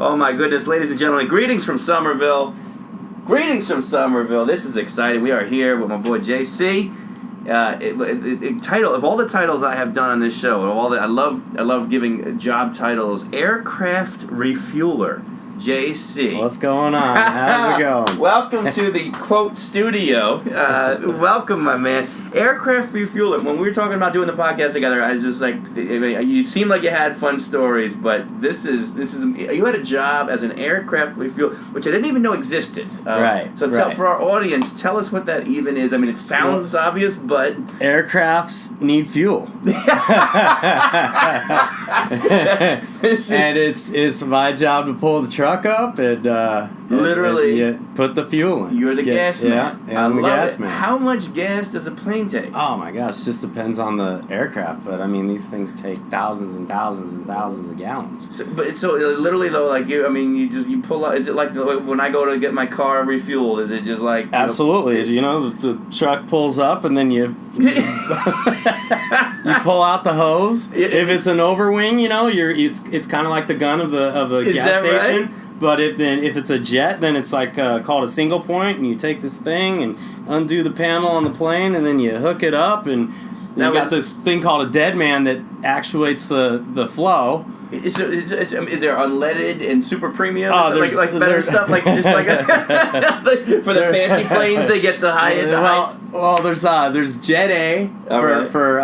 Oh my goodness, ladies and gentlemen, greetings from Somerville. Greetings from Somerville. This is exciting. We are here with my boy JC. Title of all the titles I have done on this show, I love giving job titles. Aircraft Refueler. JC. What's going on? How's it going? Welcome to the quote studio. Welcome, my man. Aircraft Refueler. When we were talking about doing the podcast together, I was just like, you seemed like you had fun stories, but this is you had a job as an aircraft refueler, which I didn't even know existed. Right. So for our audience, tell us what that even is. I mean, it sounds obvious, but aircrafts need fuel. And it's my job to pull the truck up and literally put the fuel in. You're the gas man. Yeah, I'm the gas man. How much gas does a plane take? Oh my gosh, it just depends on the aircraft, but I mean these things take thousands and thousands and thousands of gallons. So literally though, like you pull out. Is it like when I go to get my car refueled? Is it just like absolutely? The truck pulls up and then you you pull out the hose. If it's an overwing, it's kind of like the gun of the gas station. Right? But if it's a jet, then it's like called a single point, and you take this thing and undo the panel on the plane, and then you hook it up, and you got this thing called a dead man that actuates the flow. Is there unleaded and super premium? Oh, there's like better stuff, like just like for the fancy planes, they get the highest. Well, there's Jet A for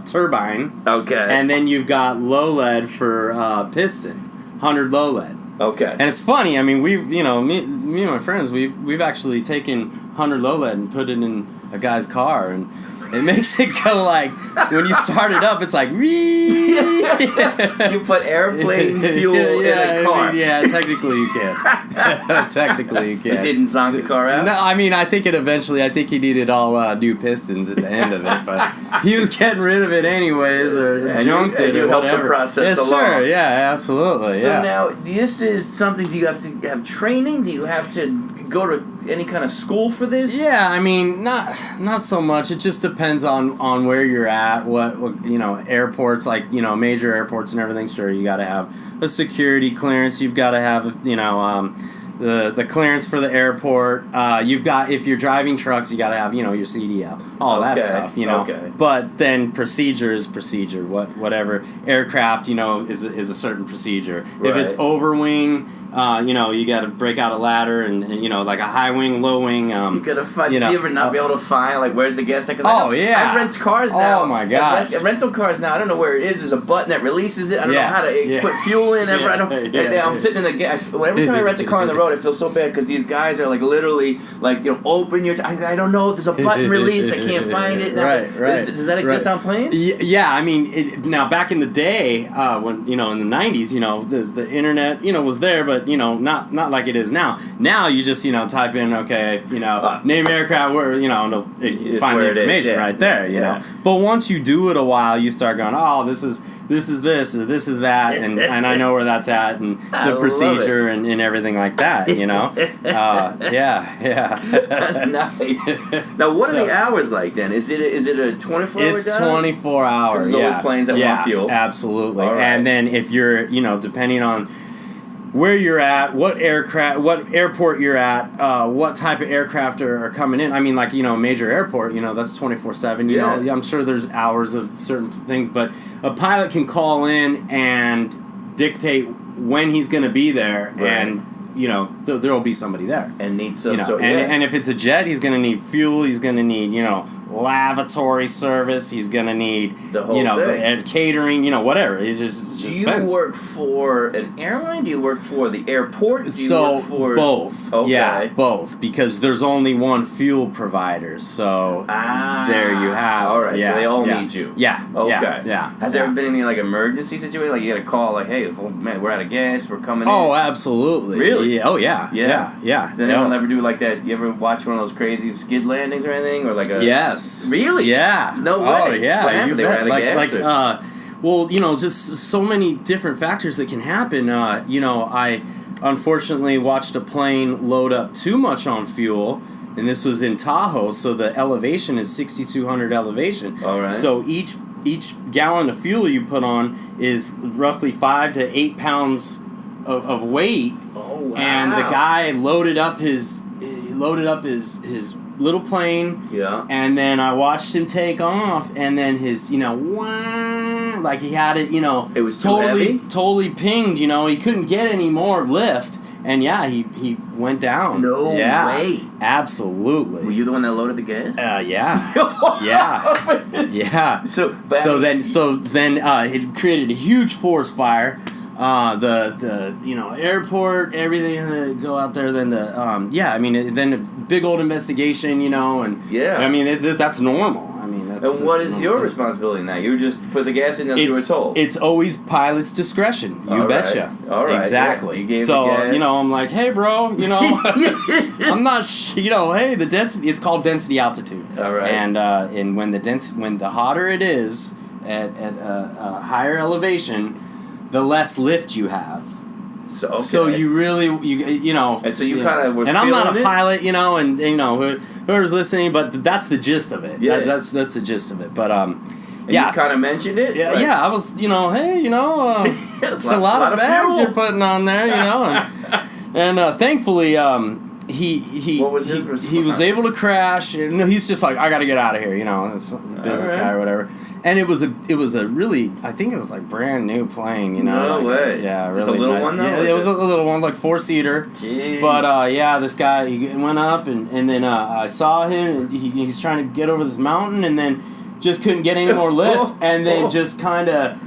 turbine. Okay. And then you've got low lead for piston. 100 low lead. Okay. And it's funny. I mean, me and my friends, we've actually taken 100 low lead and put it in a guy's car, and it makes it go like when you start it up, it's like You put airplane fuel in a car. Technically you can. Technically you can. It didn't zonk the car out? No, I mean I think he needed all new pistons at the end of it, but he was getting rid of it anyways or junked it or whatever. The process along. Sure, yeah, absolutely. So now this is something. Do you have to have training? Do you have to go to any kind of school for this? Yeah, I mean, not so much. It just depends on where you're at. What airports, like major airports and everything. Sure, you got to have a security clearance. You've got to have the clearance for the airport. You've got, if you're driving trucks, you got to have your CDL, all that stuff. Okay. But then procedure is procedure. Whatever aircraft is a certain procedure. Right. If it's overwing. You got to break out a ladder and like a high wing, low wing. You got to find. Do you ever not be able to find like where's the gas tank? I rent cars now. Oh my gosh! Rental cars now. I don't know where it is. There's a button that releases it. I don't know how to put fuel in. I'm sitting in the gas. Every time I rent a car on the road, it feels so bad because these guys are like literally like open your. I don't know. There's a button release. I can't find it. Right. Does that exist on planes? Yeah. I mean, now back in the day, when in the '90s, the internet was there, but not like it is now. Now you just type in name aircraft where you find the information right there. But once you do it a while, you start going, oh, this is this or this is that, and I know where that's at, and the procedure and everything like that. Nice. Now, what are the hours like then? Is it a 24-hour job? It's 24 hours. There's always planes that want fuel. Absolutely. Right. And then if you're depending on where you're at, what airport you're at, what type of aircraft are coming in. I mean, like, major airport, that's 24/7. I'm sure there's hours of certain things, but a pilot can call in and dictate when he's going to be there, and there'll be somebody there. And need some. And if it's a jet, he's going to need fuel. He's going to need lavatory service. He's gonna need the whole thing. Catering. Whatever. It's just do you work for an airline? Do you work for the airport? Do you work for both. Okay. Yeah, both, because there's only one fuel provider. So there you have. All right. Yeah, so they all need you. Yeah. Okay. Yeah. Have there ever been any emergency situation? Like you got a call, like, hey, man, we're out of gas. We're coming in. Oh, absolutely. Really? Yeah. Oh, yeah. Yeah. Then they'll never do like that. You ever watch one of those crazy skid landings or anything, or like a Yes. Really? Yeah. No way. Oh, yeah. What happened? They were out of gas, just so many different factors that can happen. I unfortunately watched a plane load up too much on fuel, and this was in Tahoe, so the elevation is 6,200 elevation. All right. So each each gallon of fuel you put on is roughly 5 to 8 pounds of weight. Oh, wow. And the guy loaded up his little plane. Yeah. And then I watched him take off, and then his, like he had it, It was too totally pinged, He couldn't get any more lift. And yeah, he went down. No way. Absolutely. Were you the one that loaded the gas? Yeah. Yeah. So then it created a huge forest fire. The airport, everything had to go out there. Then then a big old investigation, and yeah. I mean that's normal. I mean that's. And what is your responsibility in that? You just put the gas in as you were told. It's always pilot's discretion. You betcha. All right. Exactly. Yeah. You gave so the gas. I'm like, hey, bro, I'm not. Hey, the density. It's called density altitude. All right. And when the hotter it is at a higher elevation, the less lift you have. So, okay. So you really And so you kind of were. And I'm not a it? pilot, and whoever's listening, but that's the gist of it. Yeah. That's the gist of it. But And yeah. You kind of mentioned it. Yeah, like, yeah. I was, hey, it's a lot of bags fuel. you're putting on there, and thankfully, he What was his response? he was able to crash. And he's just like, I got to get out of here, It's a business guy or whatever. And it was a really, I think it was like brand new plane, No way. Yeah, really. Just a little one though. Yeah, it was a little one, like 4-seater. Jeez. But this guy he went up and then I saw him. And he's trying to get over this mountain and then just couldn't get any more lift, and then it just kind of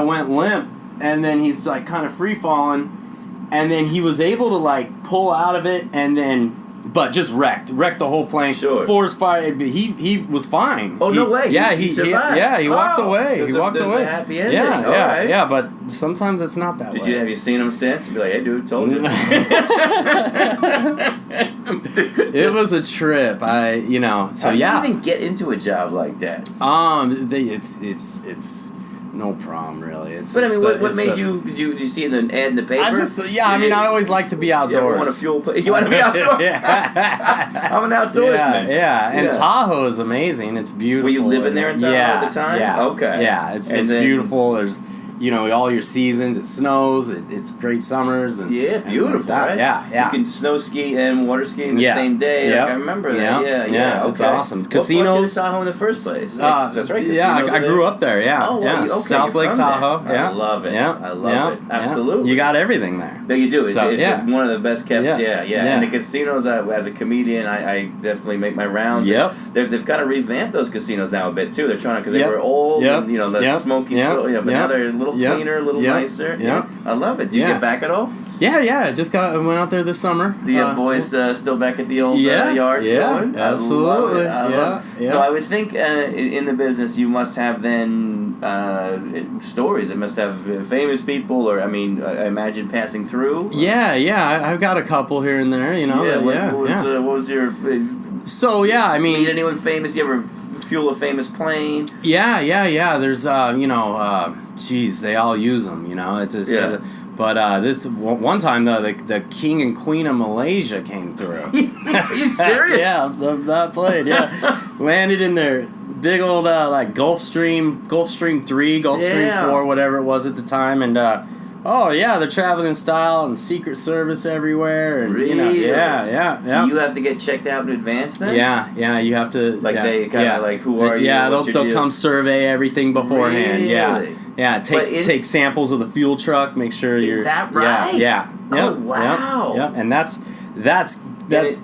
went limp, and then he's like kind of free falling, and then he was able to like pull out of it, and then. But just wrecked the whole plane. Sure. Forest fire. He was fine. Oh, no way. Yeah, He survived. he walked away. There's He walked there's away. a happy ending. Yeah, All right. yeah. But sometimes it's not that way. Have you seen him since? Be like, hey, dude, told you. It was a trip. So How do you yeah. even get into a job like that? It's no problem really. But I mean, what made you? Did you see an ad in the paper? I always like to be outdoors. You want a fuel? You want to be outdoors? Yeah. I'm an outdoorsman. Yeah. And Tahoe is amazing. It's beautiful. Were you living there in Tahoe at the time? Yeah. Okay. Yeah. It's beautiful. There's all your seasons. It snows. It's great summers. And beautiful. Right? Yeah. You can snow ski and water ski in the same day. Yep. Like, I remember that. Yeah. Okay. It's awesome. What brought you to Casinos. Tahoe in the first place? That's right. Yeah, I grew up there. Yeah. Oh, well, yeah. okay, South you're Lake from Tahoe. there. Yeah. I love it. Yeah. I love it. Absolutely. You got everything there. No, you do. It's So, one of the best kept. Yeah. Yeah. And the casinos, as a comedian, I definitely make my rounds. Yep. They've kind of revamped those casinos now a bit too. They're trying to, because they were old and the smoky, but now they're a little cleaner, a little nicer. Yeah. I love it. Do you get back at all? Yeah. I went out there this summer. The boys still back at the old yard? Yeah, going? absolutely. I love it. So I would think in the business you must have then stories. It must have famous people, or I imagine passing through. Yeah. I've got a couple here and there. What was your? So meet anyone famous? You ever fuel a famous plane? Yeah. There's they all use them. It's just. But this one time, the king and queen of Malaysia came through. Are you serious? Yeah, that plane. Yeah, landed in their big old Gulfstream 3, Gulfstream 4, whatever it was at the time, and they're traveling in style and Secret Service everywhere, and really? Do you have to get checked out in advance then? Yeah, you have to. They kind of who are you? Yeah, they'll come survey everything beforehand. Really? Yeah, take samples of the fuel truck, make sure you're. Is that right? Yeah. Oh wow. Yep. And that's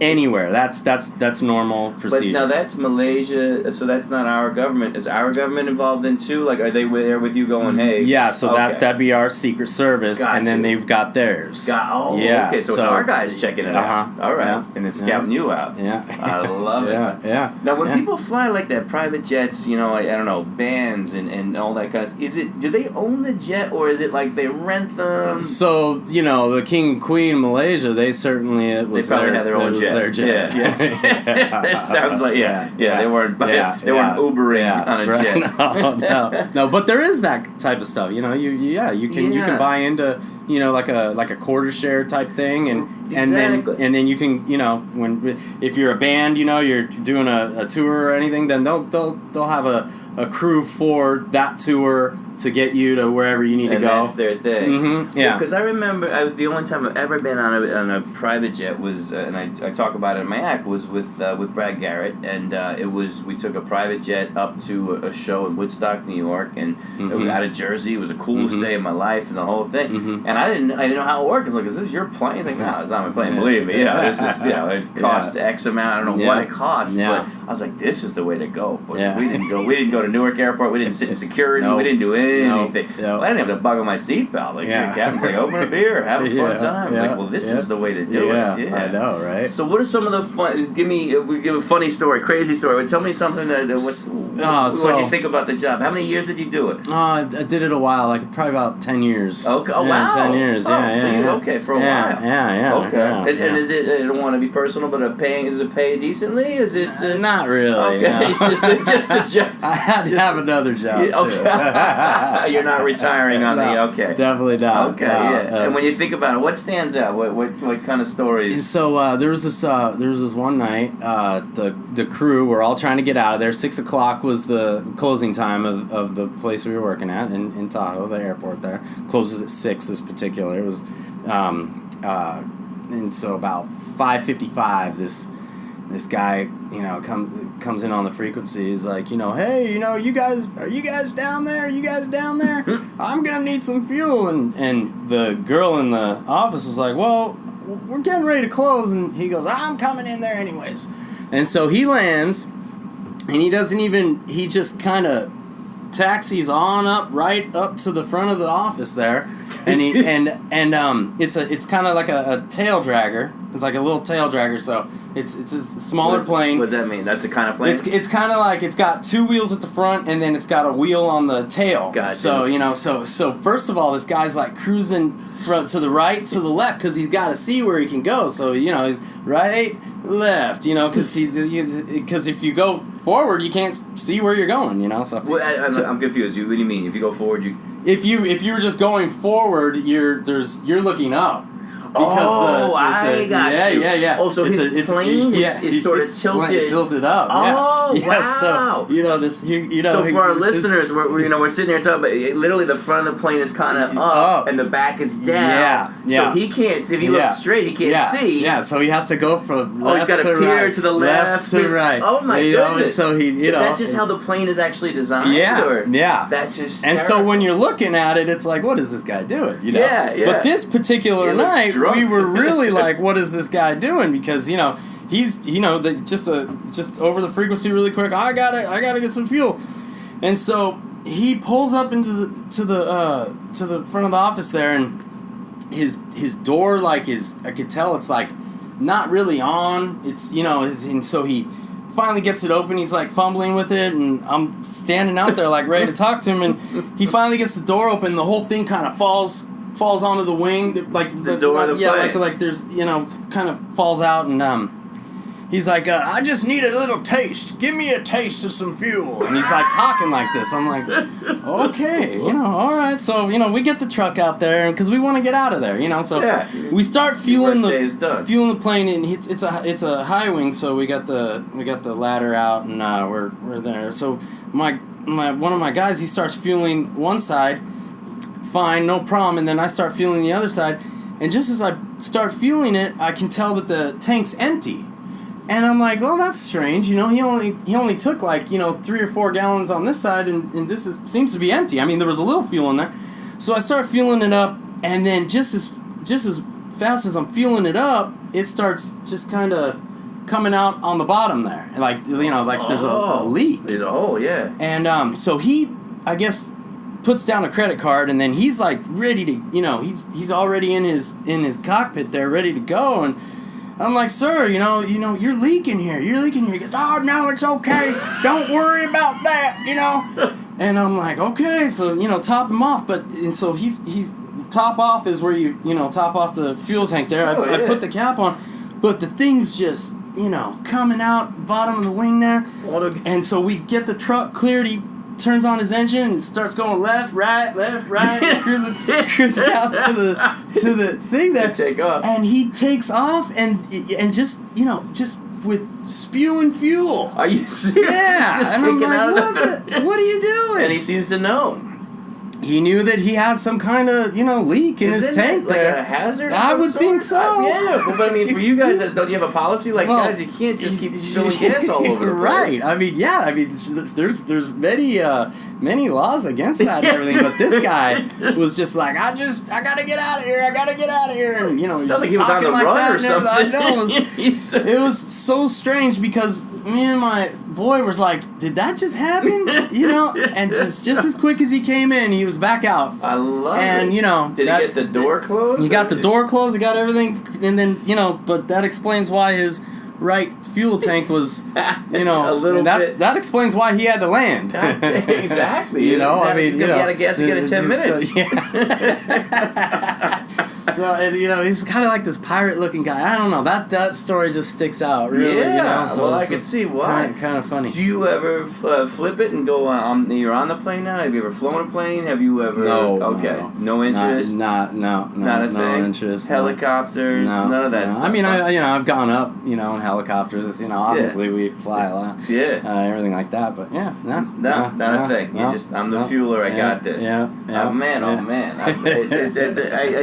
anywhere. That's normal procedure. But now that's Malaysia, so that's not our government. Is our government involved in too? Like, are they there with you going, hey? Yeah, so that'd be our Secret Service, and then they've got theirs. Okay, so it's our guys checking it out. All right, and it's scouting you out. Yeah, I love it. Yeah. Now, when people fly like that, private jets, I don't know, bands and all that kind of. Do they own the jet, or is it like they rent them? So the king and queen of Malaysia, they certainly they probably had their own jet. Their jet. Yeah. It sounds like they weren't Ubering on a jet. No. But there is that type of stuff. You can buy into like a quarter share type thing, and Exactly. and then you can if you're a band, you're doing a tour or anything, then they'll have a crew for that tour to get you to wherever you need to go. That's their thing. Mm-hmm. Yeah. Because I remember the only time I've ever been on a private jet was, and I talk about it in my act, was with Brad Garrett, and we took a private jet up to a show in Woodstock, New York, and it was out of Jersey. It was the coolest day of my life, and the whole thing. And I didn't know how it worked. I was like, "Is this your plane?" He's like, "No, it's not my plane. Believe me, it's just it cost X amount. I don't know what it cost, but I was like, this is the way to go." But we didn't go. We didn't go to Newark Airport. We didn't sit in security. Nope. We didn't do anything. Nope. Well, I didn't have to buckle my seatbelt. Like, the captain's like, open a beer, have a fun time. Like, well, this is the way to do it. Yeah, I know, right? So, what are some of the fun? Give a funny story, crazy story. Tell me something that what you think about the job. How many years did you do it? I did it a while, like probably about 10 years. Okay. Oh, wow. 10 years. For a while. Yeah. Okay. And is it? I don't want to be personal, but is it pay decently? Is it? Not really. Okay. No. It's just a job. I had to have another job too. Okay. You're not retiring on the okay. Definitely not. Okay, and when you think about it, what stands out? What kind of stories? So there was this one night, the crew were all trying to get out of there. 6 o'clock was the closing time of the place we were working at in Tahoe, the airport there. Closes at 6 this particular. It was and so about 5:55 this guy, comes in on the frequency. He's like, hey, you guys, are you guys down there? Are you guys down there? I'm gonna need some fuel. And the girl in the office was like, well, we're getting ready to close. And he goes, I'm coming in there anyways. And so he lands, and he just kind of taxis on right up to the front of the office there. And it's kind of like a tail dragger. It's like a little tail dragger, so it's a smaller plane. What does that mean? That's the kind of plane? It's kind of like it's got 2 wheels at the front, and then it's got a wheel on the tail. Gotcha. So so first of all, this guy's like cruising to the right, to the left, because he's got to see where he can go. So he's right, left, because if you go forward, you can't see where you're going. So. Well, I'm confused. What do you mean? If you go forward, you. If you were just going forward, you're looking up. Because I got you. Yeah. Oh, so his plane is sort of tilted up. Oh, yeah. wow. So this. So for our listeners, we're sitting here talking, but literally the front of the plane is kind of up, and the back is down. Yeah. So he can't. If he looks straight, he can't see. Yeah. So he has to go from left he's got to peer right, to the left to right. Oh my goodness. So is that just how the plane is actually designed? Yeah. That's just. And so when you're looking at it, it's like, what is this guy doing? Yeah. But this particular night, we were really like, what is this guy doing? Because he's just over the frequency really quick. I gotta get some fuel, and so he pulls up into the front of the office there, and his door I could tell it's like not really on. It's and so he finally gets it open. He's like fumbling with it, and I'm standing out there like ready to talk to him, and he finally gets the door open. The whole thing kind of falls onto the wing, like the door of the plane. like there's kind of falls out, and he's like, I just need a little taste. Give me a taste of some fuel. And he's like talking like this. I'm like, okay, all right. So we get the truck out there because we want to get out of there. So we start fueling the plane, and it's a high wing. So we got the ladder out, and we're there. So one of my guys, he starts fueling one side. Fine, no problem, and then I start fueling the other side, and just as I start fueling it, I can tell that the tank's empty, and I'm like, well, that's strange, he only took like 3 or 4 gallons on this side, and this seems to be empty. I mean, there was a little fuel in there, so I start fueling it up, and then just as fast as I'm fueling it up, it starts just kind of coming out on the bottom there, like there's a leak. There's a hole, yeah. And so he, I guess, puts down a credit card, and then he's like ready to, he's already in his cockpit there, ready to go, and I'm like, sir, you're leaking here. He goes, oh no, it's okay. Don't worry about that, And I'm like, okay, so top him off, and so he's top off is where you top off the fuel tank there. Sure, I put the cap on, but the thing's just coming out bottom of the wing there, and so we get the truck cleared. turns on his engine and starts going left, right, and cruising out to the thing there. Take off. And he takes off and just with spewing fuel. Are you serious? Yeah. Just And I'm taking like, what are you doing? And he seems to know. He knew that he had some kind of, leak in his tank like there. a hazard? I would think so. Yeah, but I mean, for you guys, don't you have a policy? Like, guys, you can't just keep spilling gas all over the place. Right. I mean, there's many laws against that and everything, but this guy was just like, I gotta get out of here. And, it's not like he was on the run or something. I know. It was so strange because me and my boy was like, did that just happen? And just as quick as he came in, he was back out. I love and, it. Did he get the door closed? He got the door closed, he got everything, and then, but that explains why his right fuel tank was, a little bit. That explains why he had to land. Exactly. He had a gas to get in 10 minutes. So, yeah. So, he's kind of like this pirate-looking guy. I don't know. That story just sticks out, really. Yeah, So I can see why. Kind of funny. Do you ever flip it and go, you're on the plane now? Have you ever flown a plane? Have you ever... No. Okay. No interest? Not a thing? interest. Helicopters? No, none of that stuff? I mean, I've gone up, in helicopters. Obviously we fly a lot. Yeah. Everything like that, but yeah, not a thing. No, I'm the fueler. I got this. Yeah. Oh man. I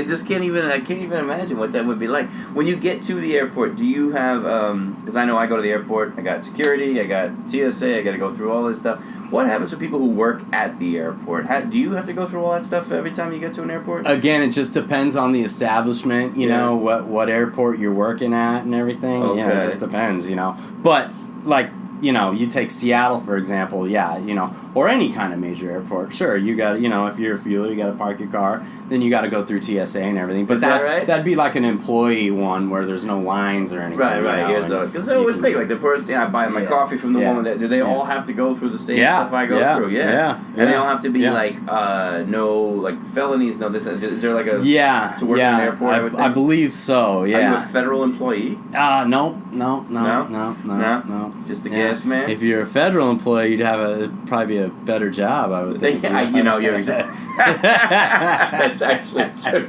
just can't even imagine what that would be like. When you get to the airport, do you have, because I know I go to the airport, I got security, I got TSA, I got to go through all this stuff. What happens to people who work at the airport? Do you have to go through all that stuff every time you get to an airport? Again, it just depends on the establishment, you know, what airport you're working at and everything. Okay. Yeah, it just depends, But, like, you take Seattle, for example, or any kind of major airport. Sure, you got, if you're a fueler, you got to park your car. Then you got to go through TSA and everything. But Is that right? That'd be like an employee one where there's no lines or anything. Right. Because I always think, like, the person, I buy my coffee from the woman, do they all have to go through the same stuff I go through? Yeah. And they all have to be, like, no, like, felonies, no, this, is there, like, a... Yeah, to work in an airport, I believe so, yeah. Are you a federal employee? No. Just a gas man? If you're a federal employee, you'd have probably be a better job, I would think. You're exactly. That's actually true.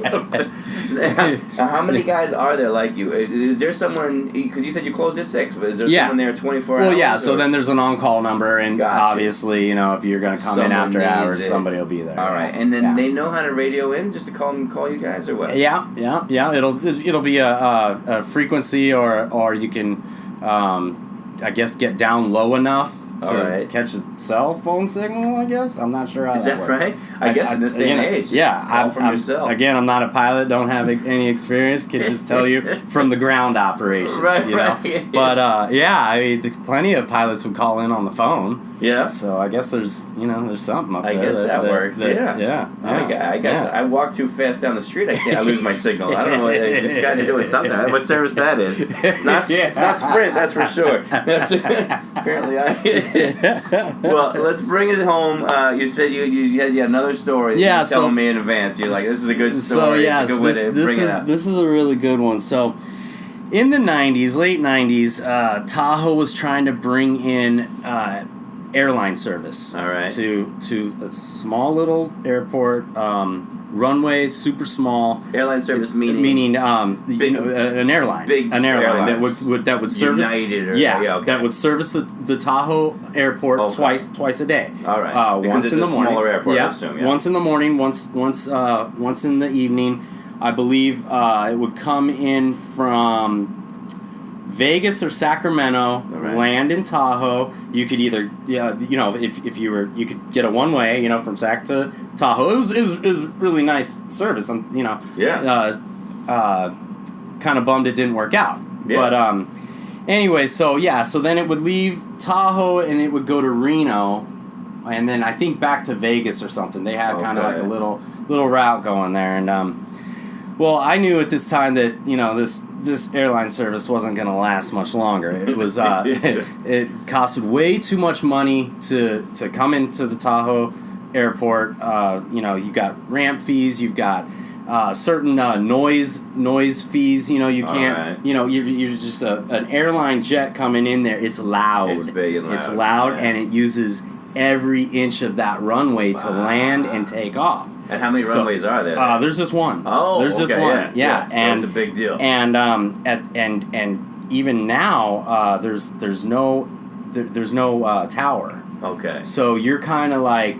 How many guys are there like you? Is there someone, because you said you closed at 6, but is there someone there 24 hours? Well, yeah, so then there's an on-call number, and obviously, if you're going to come in after hours, somebody will be there. All right, and then they know how to radio in just to call you guys, or what? Yeah. It'll be a frequency, or you can, I guess, get down low enough to catch a cell phone signal, I guess. I'm not sure how that works. Is that right? I guess in this day and age. Yeah. Call from yourself. Again, I'm not a pilot, don't have any experience, can just tell you from the ground operations, Right. But, I mean, plenty of pilots would call in on the phone. Yeah. So I guess there's something up there. I guess that works, Yeah. I guess I walk too fast down the street, I lose my signel. I don't know, these guys are doing something. What service that is. It's not Sprint, that's for sure. Apparently Well, let's bring it home. You said you had another story. Yeah, you were telling me in advance. You're like, this is a good story. This is a really good one. So, in the 90s, late 90s, Tahoe was trying to bring in airline service. All right. To a small little airport, runway super small. Airline service meaning an airline, that would service United that would service the Tahoe airport twice a day. All right. Once in the morning. Smaller airport, I assume. Yeah. Once in the morning, once in the evening. I believe it would come in from Vegas or Sacramento, land in Tahoe. You could either, if you were, you could get a one-way, from Sac to Tahoe. It was really nice service. Kind of bummed it didn't work out. Yeah. But anyway, so then it would leave Tahoe and it would go to Reno, and then I think back to Vegas or something. They had kind of like a little route going there, and well, I knew at this time that this airline service wasn't going to last much longer. It was it costed way too much money to come into the Tahoe airport. You got ramp fees, you've got certain noise fees. You can't. You're just an airline jet coming in there. It's loud. It's big and loud. It's loud, and it uses every inch of that runway to land and take off. And how many runways are there? There's just one. Oh, there's just okay, one. Yeah. So and it's a big deal. And and even now, there's no tower. Okay. So you're kind of like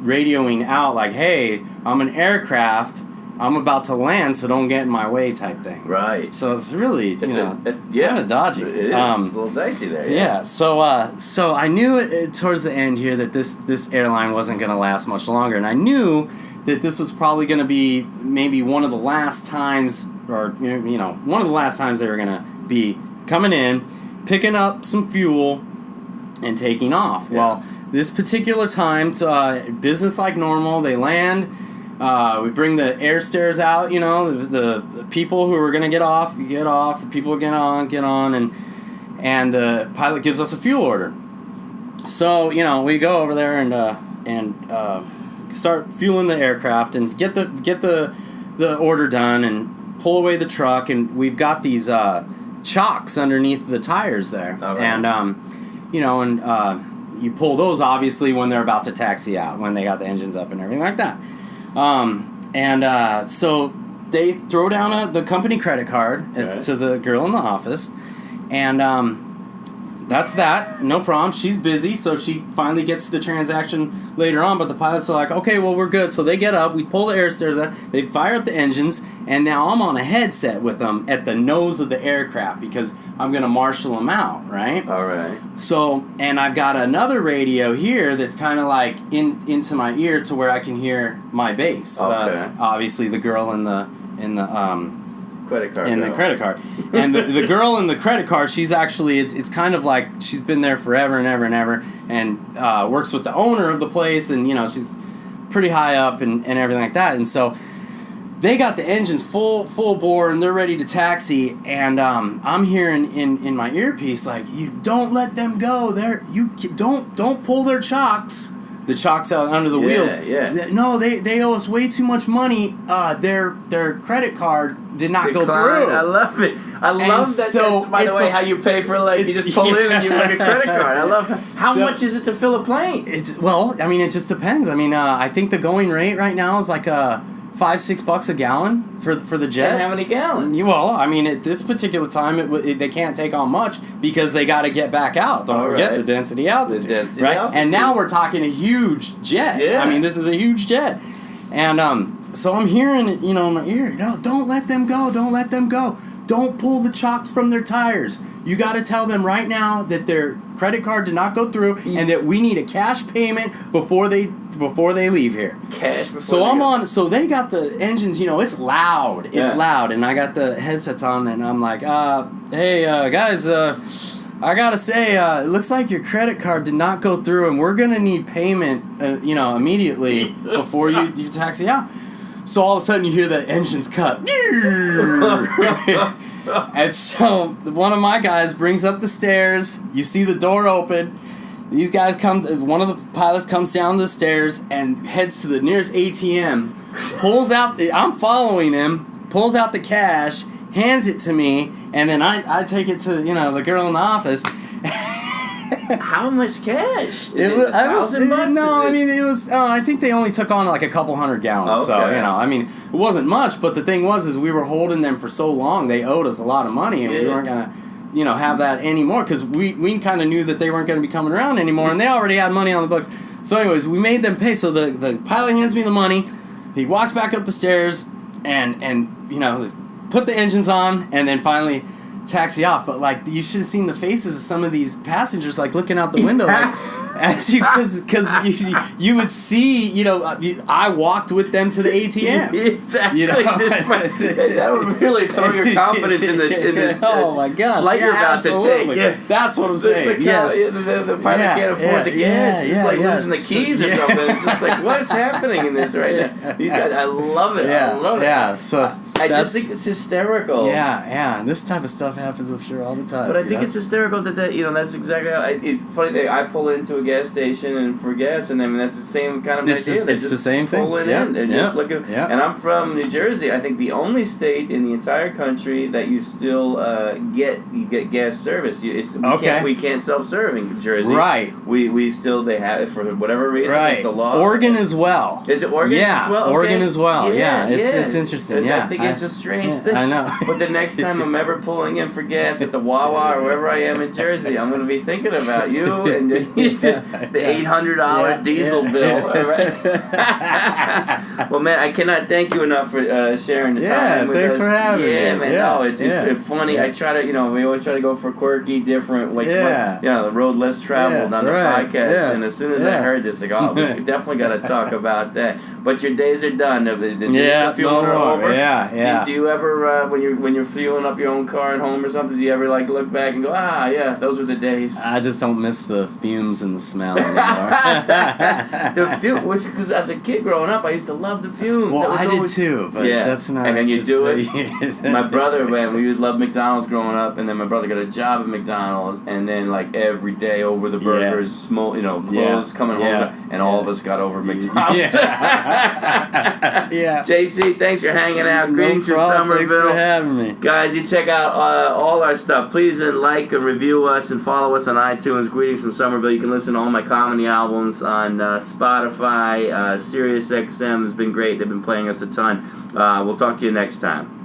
radioing out, like, "Hey, I'm an aircraft. I'm about to land, so don't get in my way," type thing. Right. So it's really kind of dodgy. It is a little dicey there. Yeah. So I knew towards the end here that this airline wasn't going to last much longer, and I knew that this was probably going to be maybe one of the last times, or one of the last times they were going to be coming in, picking up some fuel, and taking off. Yeah. Well, this particular time, business like normal. They land. We bring the air stairs out, the people who are going to get off, the people get on, and the pilot gives us a fuel order. So, we go over there and start fueling the aircraft and get the order done and pull away the truck, and we've got these chocks underneath the tires there. Right. And, you pull those, obviously, when they're about to taxi out, when they got the engines up and everything like that. So they throw down the company credit card to the girl in the office, and that's that. No problem. She's busy, so she finally gets the transaction later on, but the pilots are like, "Okay, well, we're good." So they get up, we pull the air stairs out, they fire up the engines, and now I'm on a headset with them at the nose of the aircraft because I'm going to marshal them out, right? All right. So, and I've got another radio here that's kind of like into my ear to where I can hear my bass. Okay. Obviously, the girl in the credit card. The credit card. And the girl in the credit card, she's actually, it's kind of like she's been there forever and ever and ever, and works with the owner of the place, and she's pretty high up and everything like that. And so they got the engines full bore and they're ready to taxi, and I'm hearing in my earpiece, like, "You don't let them go. Don't pull their chocks." The chocks out under the wheels. Yeah. No, they owe us way too much money. Their credit card did not go through. I love it. I love that. So, by the way, how you pay for you just pull in and you have a credit card. I love how much is it to fill a plane? It just depends. I think the going rate right now is like $5-6 a gallon for the jet. And how many gallons? Well, at this particular time, they can't take on much because they got to get back out. Don't forget the density altitude. And now we're talking a huge jet. Yeah. This is a huge jet. And so I'm hearing it, in my ear. "No, don't let them go. Don't let them go. Don't pull the chocks from their tires. You got to tell them right now that their credit card did not go through and that we need a cash payment before they leave here." Cash before So I'm on. So they got the engines. It's loud. It's loud, and I got the headsets on, and I'm like, "Hey, guys, I gotta say, it looks like your credit card did not go through, and we're gonna need payment, immediately before you taxi out." So all of a sudden you hear the engines cut. And so one of my guys brings up the stairs. You see the door open. These guys one of the pilots comes down the stairs and heads to the nearest ATM, pulls out I'm following him, pulls out the cash, hands it to me, and then I take it to, the girl in the office. How much cash? It was $1,000. No, it was. I think they only took on like a couple hundred gallons. Okay. So it wasn't much. But the thing was, we were holding them for so long. They owed us a lot of money, and we weren't gonna, have that anymore because we kind of knew that they weren't gonna be coming around anymore, and they already had money on the books. So, anyways, we made them pay. So the pilot hands me the money. He walks back up the stairs, and put the engines on, and then finally taxi off. But you should have seen the faces of some of these passengers looking out the window as because you would see, I walked with them to the ATM. Exactly. That would really throw your confidence in this oh my gosh, flight you're about absolutely. to take. Yeah. That's what I'm saying. Yes. The pilot can't afford the gas. It's like losing the keys or something. It's just like, what's happening in this right now? These guys, I love it. I love it. Yeah. So I just think it's hysterical. Yeah. This type of stuff happens, I'm sure, all the time. But I think it's hysterical that you know, that's exactly how. It's funny that I pull into a gas station and for gas, and I mean that's the same kind of idea. It's the same thing. Pulling in and just looking. Yeah. And I'm from New Jersey. I think the only state in the entire country that you still get gas service. We can't self-serve in Jersey. Right. We still they have it for whatever reason. Right. It's a law. Oregon as well. Is it Oregon as well? Okay. Oregon as well. Yeah. It's interesting. I think it's a strange thing. I know. But the next time I'm ever pulling in for gas at the Wawa or wherever I am in Jersey, I'm going to be thinking about you and the $800 diesel bill. Well, man, I cannot thank you enough for sharing the time with us. Thanks for having me. Yeah, man. No, it's funny. I try to, we always try to go for quirky, different, the road less traveled on the podcast. Yeah. And as soon as I heard this, like, oh, we definitely got to talk about that. But your days are done. The fueling are over. Yeah. Do you ever, when you're fueling up your own car at home or something, do you ever like look back and go, those were the days? I just don't miss the fumes and the smell anymore. The fume, because as a kid growing up, I used to love the fumes. Well, I did too, but that's not. And then you do it. My brother, man, we would love McDonald's growing up, and then my brother got a job at McDonald's, and then like every day over the burgers, clothes coming home, and all of us got over McDonald's. JC, thanks for hanging out. Greetings from Somerville. Thanks for having me. Guys, you check out all our stuff. Please like and review us and follow us on iTunes. Greetings from Somerville. You can listen to all my comedy albums on Spotify. SiriusXM has been great. They've been playing us a ton. We'll talk to you next time.